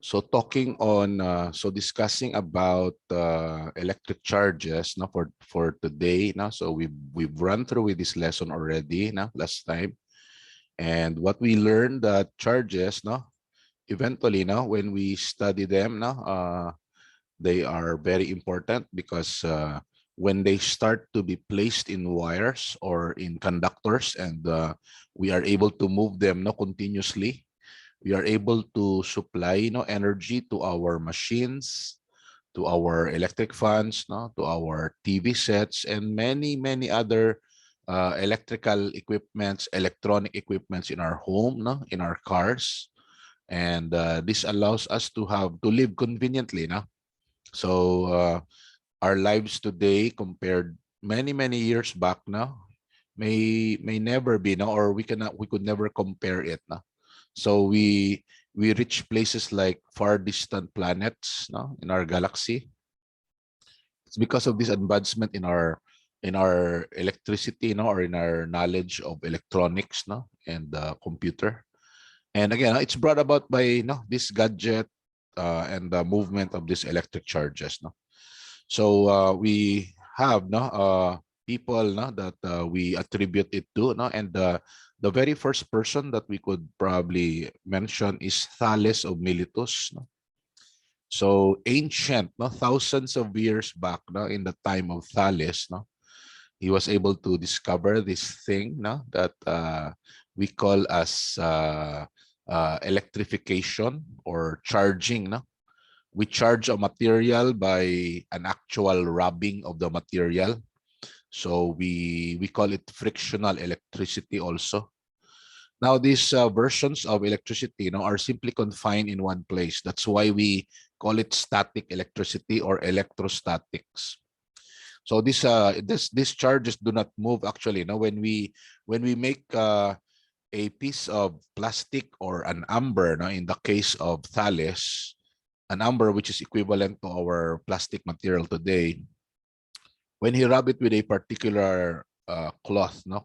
So talking on, discussing about electric charges, no, for today, no. So we've run through with this lesson already, no, last time, and what we learned that charges, no, eventually, no, when we study them, no, they are very important because when they start to be placed in wires or in conductors, and we are able to move them, no, continuously, we are able to supply, energy to our machines, to our electric fans, no, to our TV sets, and many other electrical equipments, electronic equipments in our home, no, in our cars, and this allows us to live conveniently, no. So our lives today compared many years back now may never be, no, or we could never compare it, no. So we reach places like far distant planets, no, in our galaxy. It's because of this advancement in our electricity, no, or in our knowledge of electronics, no, and computer. And again, it's brought about by, this gadget and the movement of these electric charges, no. So we have, people, no, that we attribute it to, no, and the very first person that we could probably mention is Thales of Miletus, no. So ancient, no, thousands of years back, no, in the time of Thales, no, he was able to discover this thing, no, that we call as electrification or charging, no. We charge a material by an actual rubbing of the material. So we call it frictional electricity also. Now these versions of electricity, are simply confined in one place. That's why we call it static electricity or electrostatics. So these charges do not move actually. When we make a piece of plastic or an amber, in the case of Thales, an amber which is equivalent to our plastic material today, when he rub it with a particular cloth, no,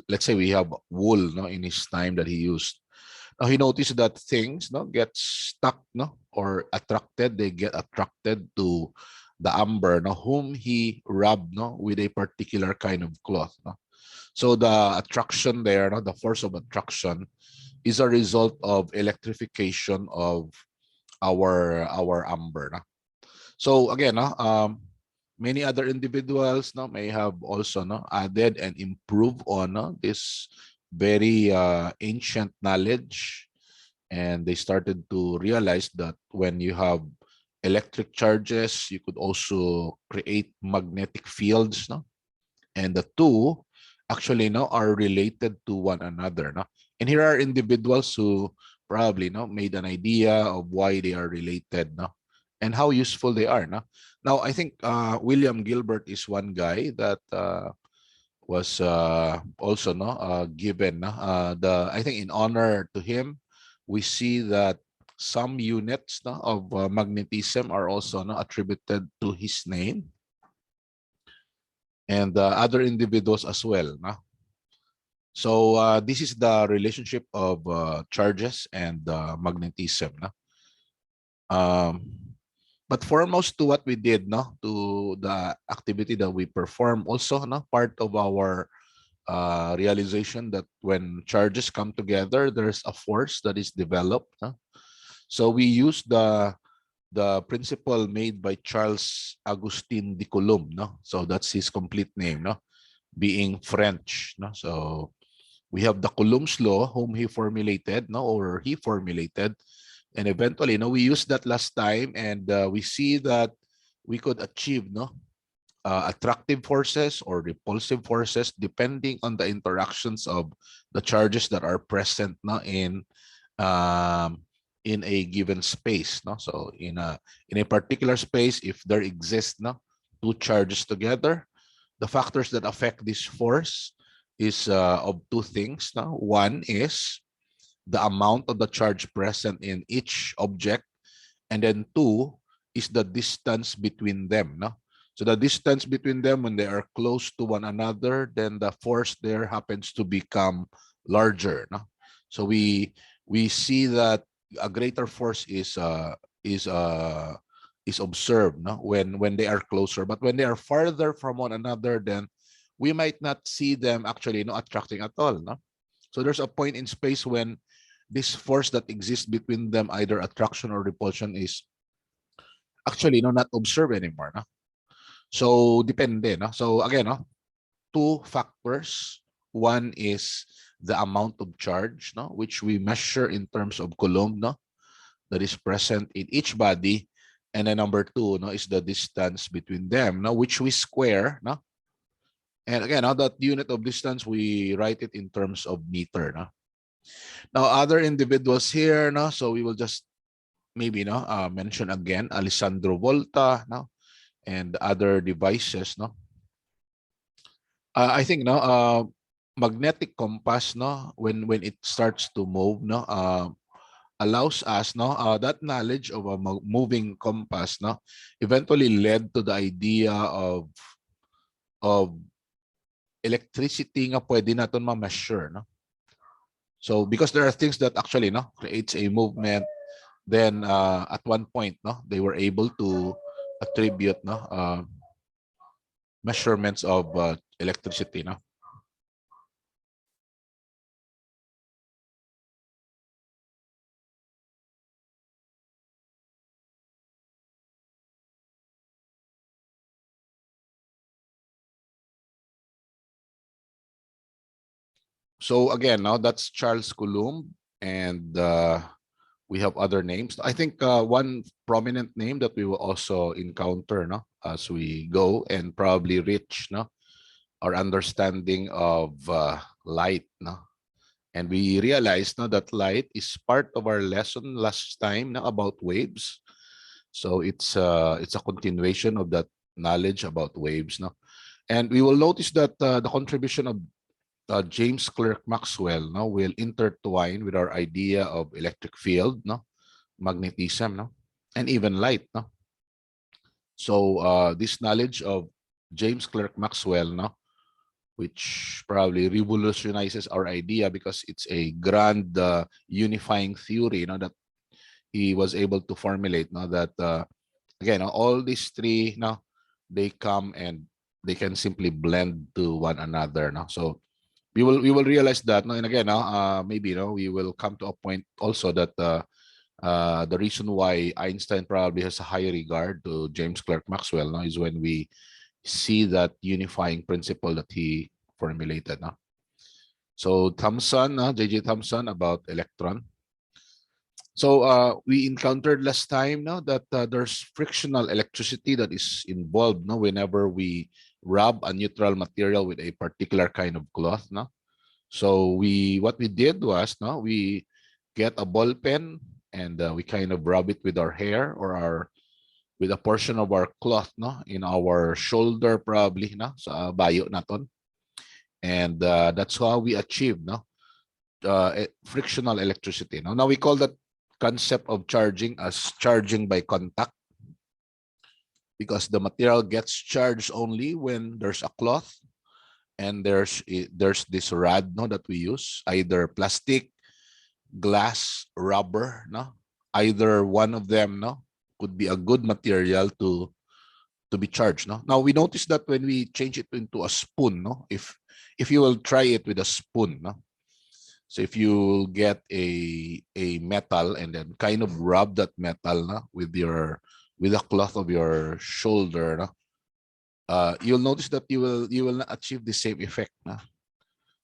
let's say we have wool, no, in his time that he used. Now he noticed that things, no, get stuck, no, or attracted. They get attracted to the amber, no, whom he rubbed, no, with a particular kind of cloth, no. So the attraction there, no, the force of attraction, is a result of electrification of our amber, no? So again, no, many other individuals, no, may have also, no, added and improved on, no, this very ancient knowledge, and they started to realize that when you have electric charges, you could also create magnetic fields, no, and the two actually, no, are related to one another, no. And here are individuals who probably, no, made an idea of why they are related, no, and how useful they are, no. Now I think William Gilbert is one guy that was also, no, given, no, the I think in honor to him, we see that some units, no, of magnetism are also, no, attributed to his name, and other individuals as well, no? So this is the relationship of charges and magnetism, no? But foremost to what we did, no, to the activity that we perform, also, no, part of our realization that when charges come together, there's a force that is developed, no? So we use the principle made by Charles Augustin de Coulomb, no? So that's his complete name, no? Being French, no? So we have the Coulomb's law, whom he formulated, no, or he formulated, and eventually, no, we used that last time, and we see that we could achieve, no, attractive forces or repulsive forces depending on the interactions of the charges that are present, no, in a given space, no. So in a particular space, if there exists, no, two charges together, the factors that affect this force is of two things, no. One is the amount of the charge present in each object, and then two is the distance between them, no. So the distance between them, when they are close to one another, then the force there happens to become larger, no. So we see that a greater force is observed, no, when they are closer. But when they are farther from one another, then we might not see them actually, no, attracting at all, no. So there's a point in space when this force that exists between them, either attraction or repulsion, is actually, no, not observed anymore, no. So depende, no. So again, no, two factors. One is the amount of charge, no, which we measure in terms of coulomb, no, that is present in each body. And then number two, no, is the distance between them, no, which we square, no. And again, now that unit of distance, we write it in terms of meter, no. Now, other individuals here, no, so we will just maybe, no, mention again Alessandro Volta, no, and other devices, no. I think, no, magnetic compass, no, when it starts to move, no, allows us, no, that knowledge of a moving compass, no, eventually led to the idea of electricity nga pwede natin ma-measure, no. So because there are things that actually, no, creates a movement, then at one point, no, they were able to attribute, no, measurements of electricity, no. So again, now that's Charles Coulomb, and we have other names. I think one prominent name that we will also encounter, no, as we go and probably reach, no, our understanding of light, no. And we realized, no, that light is part of our lesson last time, no, about waves. So it's a continuation of that knowledge about waves, no. And we will notice that the contribution of James Clerk Maxwell, no, will intertwine with our idea of electric field, no, magnetism, no, and even light, no. So this knowledge of James Clerk Maxwell, no, which probably revolutionizes our idea because it's a grand unifying theory, you know, that he was able to formulate, no, that again, all these three, no, they come and they can simply blend to one another, no. So we will realize that, no, and again, maybe, you know, we will come to a point also that the reason why Einstein probably has a high regard to James Clerk Maxwell, no, is when we see that unifying principle that he formulated, no. So Thomson, J.J. Thomson, about electron. So we encountered last time, no, that there's frictional electricity that is involved, no, whenever we rub a neutral material with a particular kind of cloth, no. So what we did was, no, we get a ball pen and we kind of rub it with our hair or with a portion of our cloth, no, in our shoulder probably, no, sa bayo naton. And that's how we achieve, no, frictional electricity. No? Now we call that concept of charging as charging by contact, because the material gets charged only when there's a cloth and there's this rod, no, that we use, either plastic, glass, rubber, no, either one of them, no, could be a good material to be charged, no. Now we notice that when we change it into a spoon, no, if you will try it with a spoon, no. So if you get a metal and then kind of rub that metal, no, with the cloth of your shoulder, no, you'll notice that you will not achieve the same effect, no.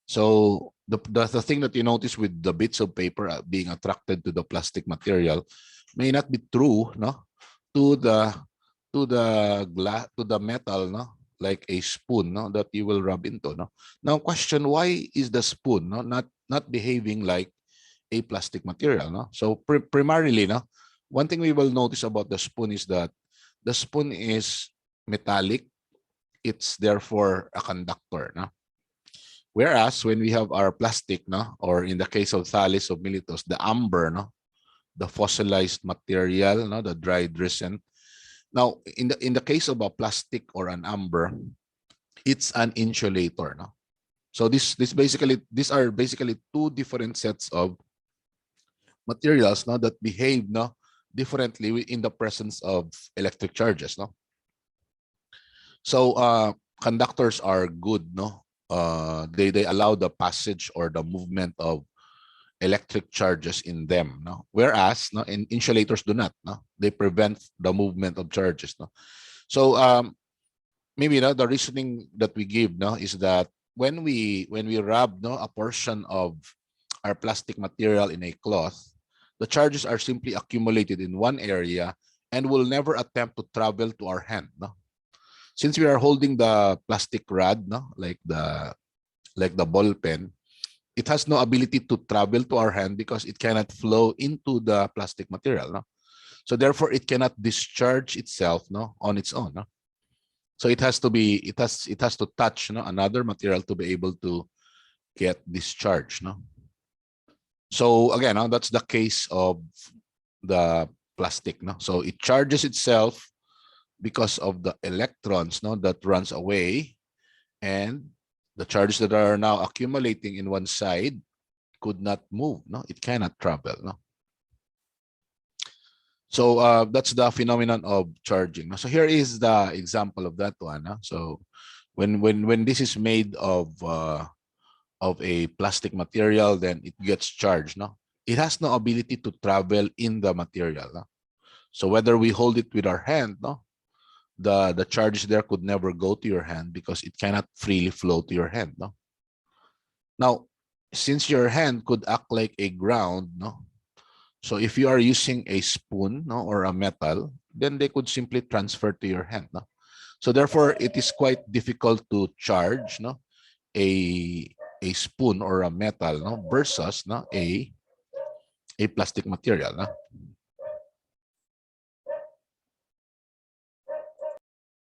So the thing that you notice with the bits of paper being attracted to the plastic material may not be true, no, to the metal, no, like a spoon, no, that you will rub into, no. Now question, why is the spoon, no, not behaving like a plastic material, no? So primarily, no, one thing we will notice about the spoon is that the spoon is metallic. It's therefore a conductor, no. Whereas when we have our plastic, no, or in the case of Thales of Miletus, the amber, no, the fossilized material, no, the dried resin. Now, in the case of a plastic or an amber, it's an insulator, no. So these are basically two different sets of materials no, that behave no, differently in the presence of electric charges. No? So conductors are good. No? They allow the passage or the movement of electric charges in them. No? Whereas no, insulators do not. No? They prevent the movement of charges. No? So maybe no, the reasoning that we give no, is that when we rub no, a portion of our plastic material in a cloth, the charges are simply accumulated in one area and will never attempt to travel to our hand. No? Since we are holding the plastic rod, no, like the ball pen, it has no ability to travel to our hand because it cannot flow into the plastic material. No? So therefore, it cannot discharge itself no, on its own. No? So it has to be it has to touch no, another material to be able to get discharged. No? So again, no, that's the case of the plastic. No? So it charges itself because of the electrons no, that runs away, and the charges that are now accumulating in one side could not move. No, it cannot travel. No. So that's the phenomenon of charging. No? So here is the example of that one. No? So when this is made of a plastic material, then it gets charged. No, it has no ability to travel in the material. No? So whether we hold it with our hand, no, the charge there could never go to your hand because it cannot freely flow to your hand. No? Now, since your hand could act like a ground, no, so if you are using a spoon no, or a metal, then they could simply transfer to your hand. No? So therefore, it is quite difficult to charge no, a spoon or a metal no, versus no, a plastic material. No?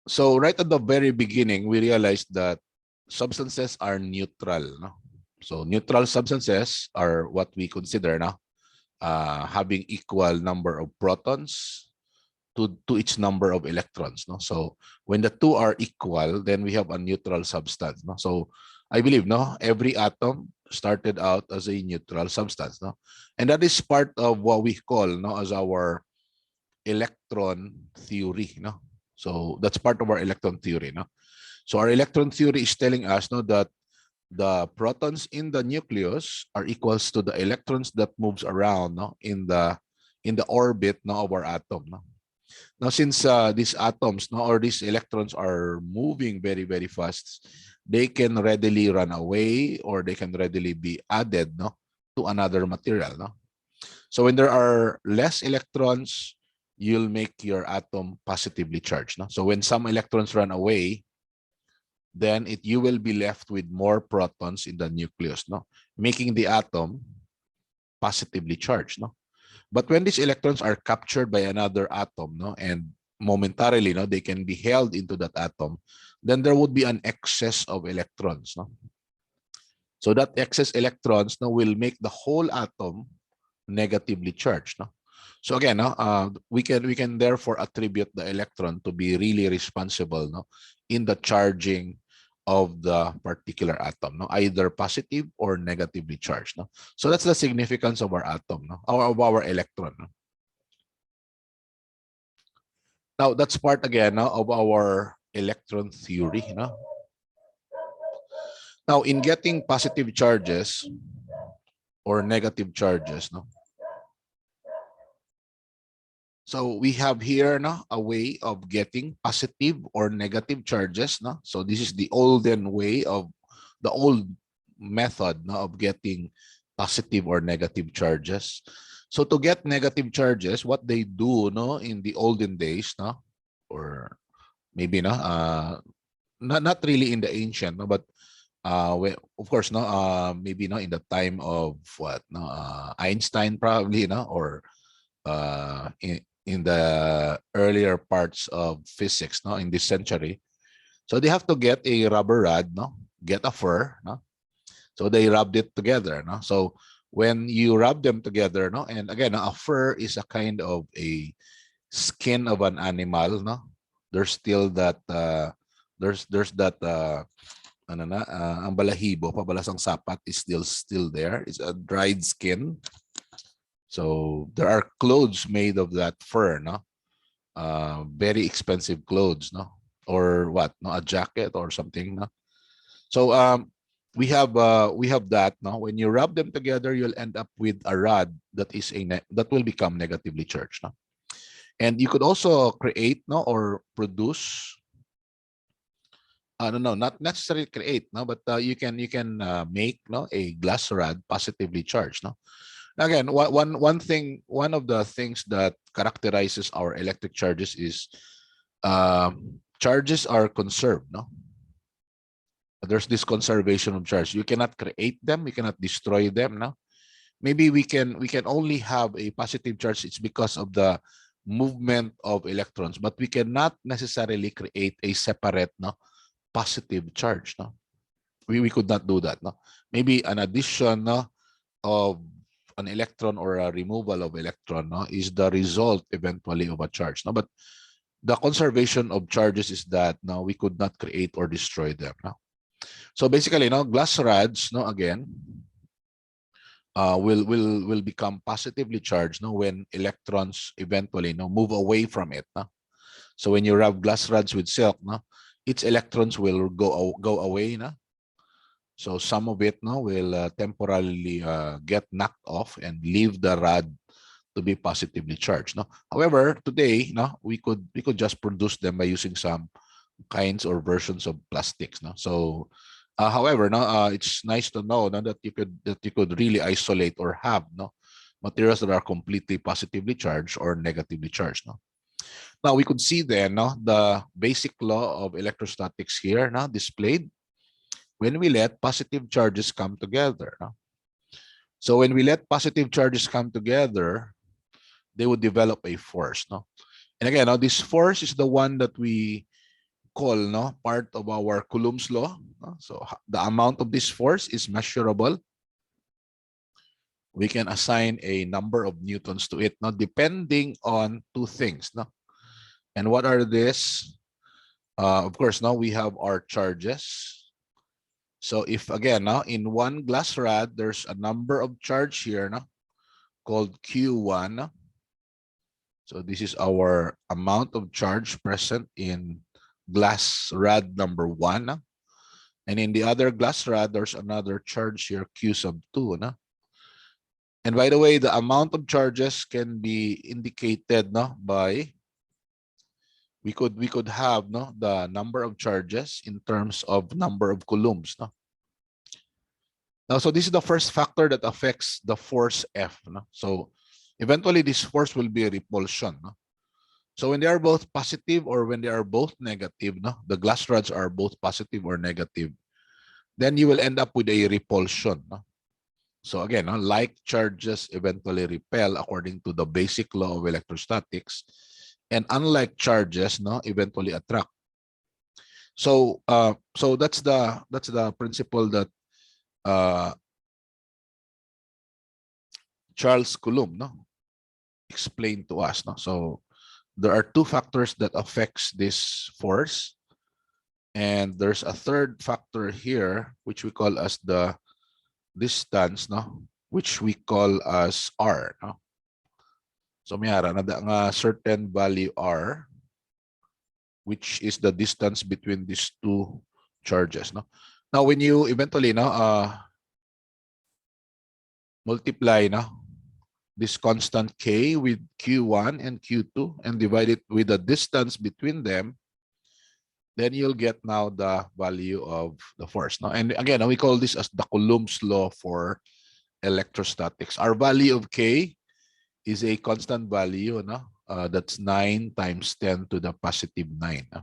So right at the very beginning, we realized that substances are neutral. No? So neutral substances are what we consider now having equal number of protons to each number of electrons. No? So when the two are equal, then we have a neutral substance. No? So I believe no, every atom started out as a neutral substance. No? And that is part of what we call no, as our electron theory. No? So that's part of our electron theory. No? So our electron theory is telling us no, that the protons in the nucleus are equals to the electrons that moves around no, in the orbit no, of our atom. No? Now, since these atoms no, or these electrons are moving very, very fast, they can readily run away or they can readily be added no, to another material. No? So when there are less electrons, you'll make your atom positively charged. No? So when some electrons run away, then you will be left with more protons in the nucleus, no, making the atom positively charged. No? But when these electrons are captured by another atom, no, and momentarily, no, they can be held into that atom, then there would be an excess of electrons. No? So that excess electrons no, will make the whole atom negatively charged. No? So again, no, we can therefore attribute the electron to be really responsible no, in the charging of the particular atom, no, either positive or negatively charged. No? So that's the significance of our atom, no, or of our electron. No? Now that's part again no, of our electron theory. No? Now in getting positive charges or negative charges, no, so we have here no, a way of getting positive or negative charges. No? So this is the olden way of the old method no, of getting positive or negative charges. So to get negative charges, what they do no, in the olden days, no, or maybe no, not really in the ancient, no, but of course, no, maybe no, in the time of what, no, Einstein probably, no, or in the earlier parts of physics, no, in this century. So they have to get a rubber rod, no, get a fur, no. So they rubbed it together, no. So when you rub them together, no, and again, a fur is a kind of a skin of an animal, no. There's still that there's that ano na, ang balahibo, pabalasang sapat is still there. It's a dried skin. So there are clothes made of that fur, no? Very expensive clothes, no? Or what? No, a jacket or something, no? So we have that, no? When you rub them together, you'll end up with a rod that is that will become negatively charged, no? And you could also create, no, or produce. No, not necessarily create, no, but you can make, no, a glass rod positively charged, no. Again, one of the things that characterizes our electric charges is charges are conserved, no. There's this conservation of charge. You cannot create them, you cannot destroy them, no. Maybe we can only have a positive charge. It's because of the movement of electrons, but we cannot necessarily create a separate, no, positive charge, no. We could not do that, no. Maybe an addition, no, of an electron or a removal of electron, no, is the result eventually of a charge, no. But the conservation of charges is that, no, we could not create or destroy them, no. So basically, no, glass rods, no, again, will become positively charged, no, when electrons eventually, no, move away from it, no. So when you rub glass rods with silk, no, its electrons will go away, no. So some of it, no, will temporarily get knocked off and leave the rod to be positively charged, no. However, today, no, we could just produce them by using some kinds or versions of plastics, no. So however, no, it's nice to know, no, that you could really isolate or have, no, materials that are completely positively charged or negatively charged, no. Now we could see then, no, the basic law of electrostatics here, now displayed when we let positive charges come together, no. So when we let positive charges come together, they would develop a force, no. And again, no, this force is the one that we call, no, part of our Coulomb's law, no? So the amount of this force is measurable. We can assign a number of newtons to it, no, depending on two things, no. And what are this? Of course, now we have our charges. So if again, now in one glass rod, there's a number of charge here, no, called Q1. So this is our amount of charge present in glass rod number 1. No? And in the other glass rod, there's another charge here, Q sub 2. No? And by the way, the amount of charges can be indicated, no, by we could have, no, the number of charges in terms of number of coulombs, no. Now, so this is the first factor that affects the force F, no. So eventually this force will be a repulsion, no. So when they are both positive or when they are both negative, no, the glass rods are both positive or negative, then you will end up with a repulsion, no. So again, no, like charges eventually repel according to the basic law of electrostatics, and unlike charges, no, eventually attract. So so that's the principle that Charles Coulomb, no, explained to us, no. So there are two factors that affects this force, and there's a third factor here which we call as the distance, no, which we call as R, no. So may ara na nga certain value R, which is the distance between these two charges, no. Now when you eventually, no, multiply, no, this constant K with Q1 and Q2 and divide it with the distance between them, then you'll get now the value of the force. No? And again, we call this as the Coulomb's law for electrostatics. Our value of K is a constant value, no? That's 9 times 10 to the positive 9. No?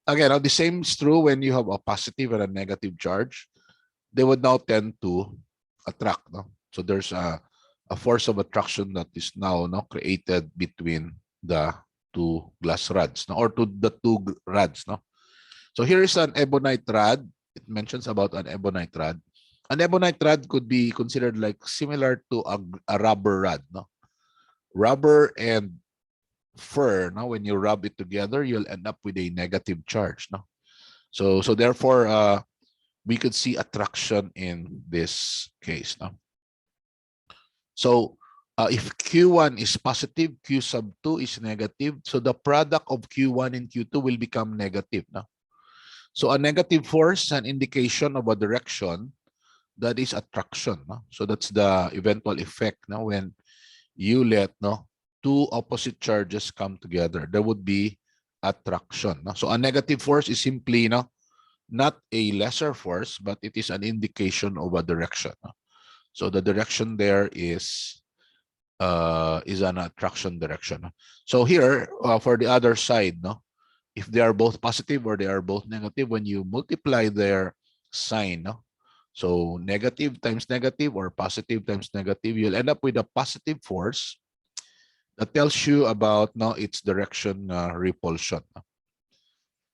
Again, the same is true when you have a positive and a negative charge. They would now tend to attract. No? So there's a force of attraction that is now, no, created between the two glass rods, no, or to the two rods, no. So here is an ebonite rod. It mentions about an ebonite rod. An ebonite rod could be considered like similar to a rubber rod, no. Rubber and fur, no, when you rub it together, you'll end up with a negative charge, no. So therefore, we could see attraction in this case, no. So If Q1 is positive, Q sub 2 is negative. So the product of Q1 and Q2 will become negative. No? So a negative force is an indication of a direction that is attraction. No? So that's the eventual effect, no? When you let, no, two opposite charges come together. There would be attraction. No? So a negative force is simply, no, not a lesser force, but it is an indication of a direction. No? So the direction there is an attraction direction. So here, for the other side, no, if they are both positive or they are both negative, when you multiply their sign, no, so negative times negative or positive times negative, you'll end up with a positive force that tells you about, no, its direction repulsion.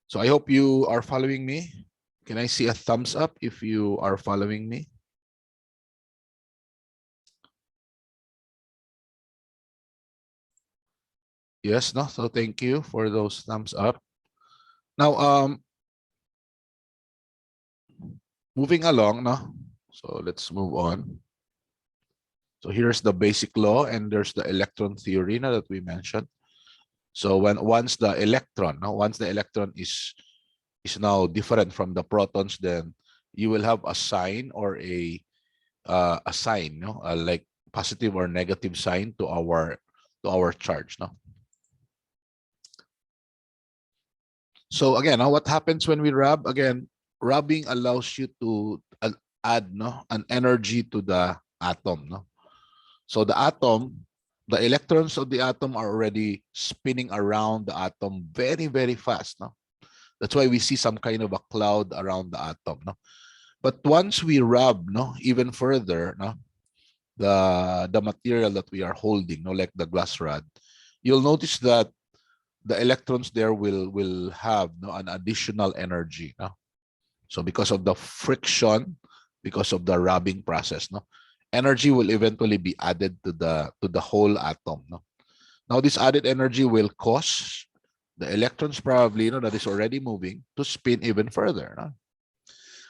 So I hope you are following me. Can I see a thumbs up if you are following me? Yes, no. So thank you for those thumbs up. Now, moving along, no. So let's move on. So here's the basic law, and there's the electron theory now that we mentioned. So once the electron is now different from the protons, then you will have a sign or a sign, no, like positive or negative sign to our charge, no. So again, what happens when we rub? Again, rubbing allows you to add, no, an energy to the atom, no. So the atom, the electrons of the atom are already spinning around the atom very, very fast, no. That's why we see some kind of a cloud around the atom, no. But once we rub, no, even further, no, the material that we are holding, no, like the glass rod, you'll notice that the electrons there will have, no, an additional energy, no? So because of the friction, because of the rubbing process, no, energy will eventually be added to the whole atom, no. Now this added energy will cause the electrons probably, that is already moving to spin even further, no?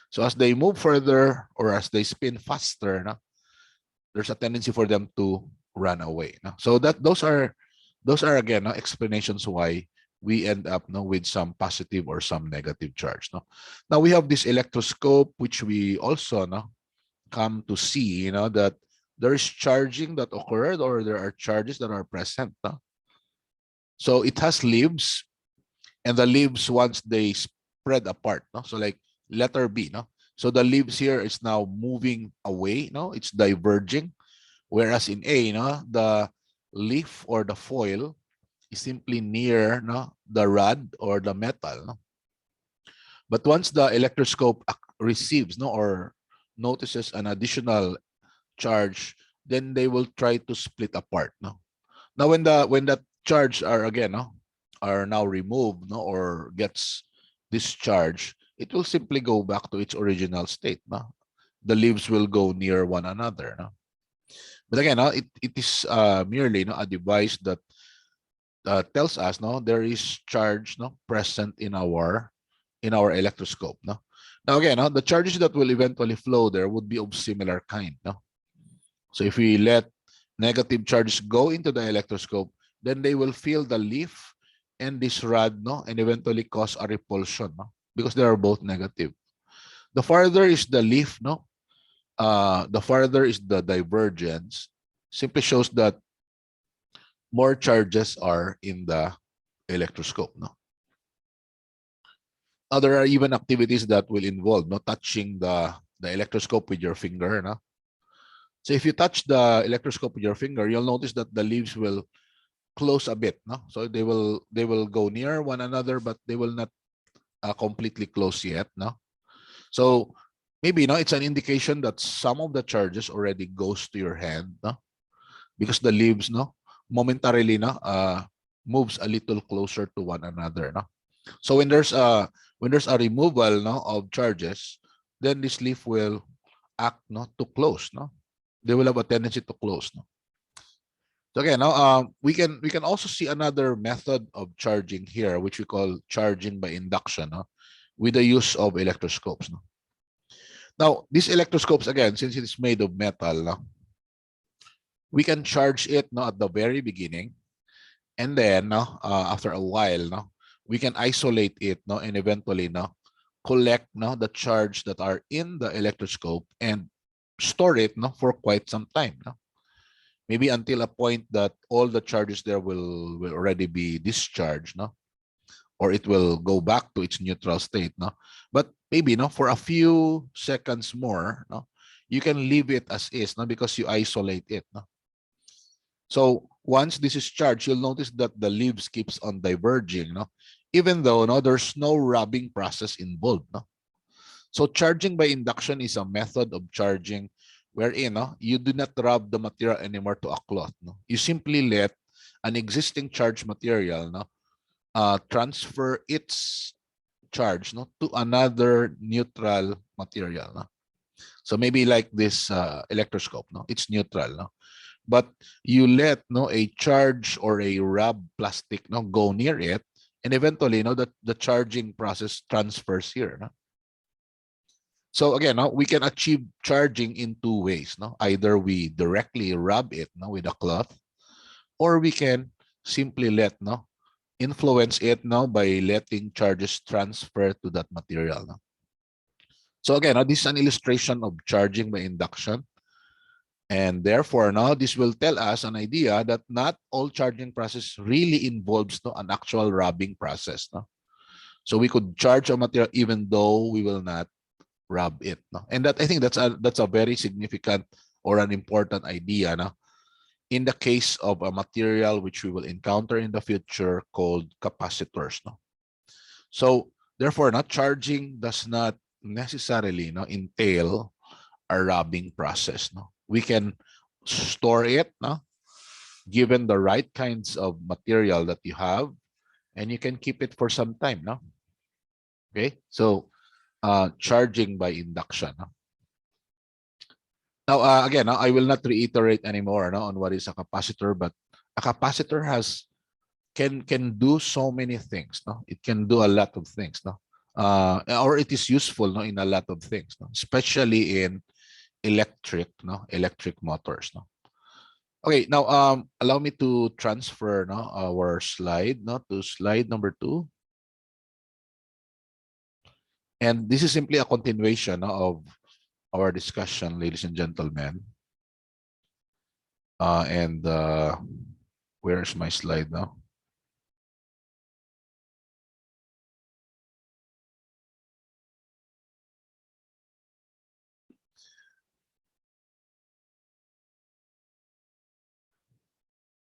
So as they move further or as they spin faster, no, there's a tendency for them to run away, no? So those are again, no, explanations why we end up, no, with some positive or some negative charge, no. Now we have this electroscope, which we also, no, come to see, that there is charging that occurred or there are charges that are present, no? So it has leaves, and the leaves, once they spread apart, no, so like letter B, no, so the leaves here is now moving away, no, it's diverging, whereas in A, no, the leaf or the foil is simply near, no, the rod or the metal, no? But once the electroscope receives, no, or notices an additional charge, then they will try to split apart, no. Now when that charge are again, no, are now removed, no, or gets discharged, it will simply go back to its original state, no. The leaves will go near one another, no. But again, it is merely, no, a device that tells us, no, there is charge, no, present in our electroscope, no. Now again, the charges that will eventually flow there would be of similar kind, no. So if we let negative charges go into the electroscope, then they will fill the leaf and this rod, no, and eventually cause a repulsion, no, because they are both negative. The farther is the leaf, no, the farther is the divergence, simply shows that more charges are in the electroscope, no. There are even activities that will involve, no, touching the electroscope with your finger, no. So if you touch the electroscope with your finger, you'll notice that the leaves will close a bit, no. So they will go near one another, but they will not completely close yet, no. So maybe, no, it's an indication that some of the charges already goes to your hand, no, because the leaves, no, momentarily, no, moves a little closer to one another, no. So when there's a removal, no, of charges, then this leaf will act, no, to close, no. They will have a tendency to close, no. So again, now we can also see another method of charging here, which we call charging by induction, no, with the use of electroscopes, no. Now these electroscopes, again, since it is made of metal, no, We can charge it no, at the very beginning, and then no, after a while, no, we can isolate it no, and eventually no, collect no, the charge that are in the electroscope and store it no, for quite some time. No? Maybe until a point that all the charges there will already be discharged, no? Or it will go back to its neutral state. No? But maybe no, for a few seconds more, no, you can leave it as is no, because you isolate it. No? So once this is charged, you'll notice that the leaves keeps on diverging, no? Even though no, there's no rubbing process involved. No? So charging by induction is a method of charging wherein no, you do not rub the material anymore to a cloth. No? You simply let an existing charged material no, transfer its charge no, to another neutral material. No? So maybe like this electroscope, no? It's neutral. No? But you let no, a charge or a rub plastic no, go near it, and eventually no, the charging process transfers here. No? So again, no, we can achieve charging in two ways. No? Either we directly rub it no, with a cloth, or we can simply let no, influence it no, by letting charges transfer to that material. No? So again, this is an illustration of charging by induction. And therefore, now this will tell us an idea that not all charging process really involves no, an actual rubbing process. No? So we could charge a material even though we will not rub it. No? And that I think that's a very significant or an important idea. No? In the case of a material which we will encounter in the future called capacitors. No? So therefore, not charging does not necessarily no, entail a rubbing process. No? We can store it no? Given the right kinds of material that you have, and you can keep it for some time. No? Okay, so charging by induction. No? Now, again, I will not reiterate anymore no, on what is a capacitor, but a capacitor can do so many things. No? It can do a lot of things. No? Or it is useful no, in a lot of things, no? Especially in electric motors. No? Okay, now allow me to transfer no, our slide no, to slide number 2. And this is simply a continuation no, of our discussion, ladies and gentlemen. And where's my slide now?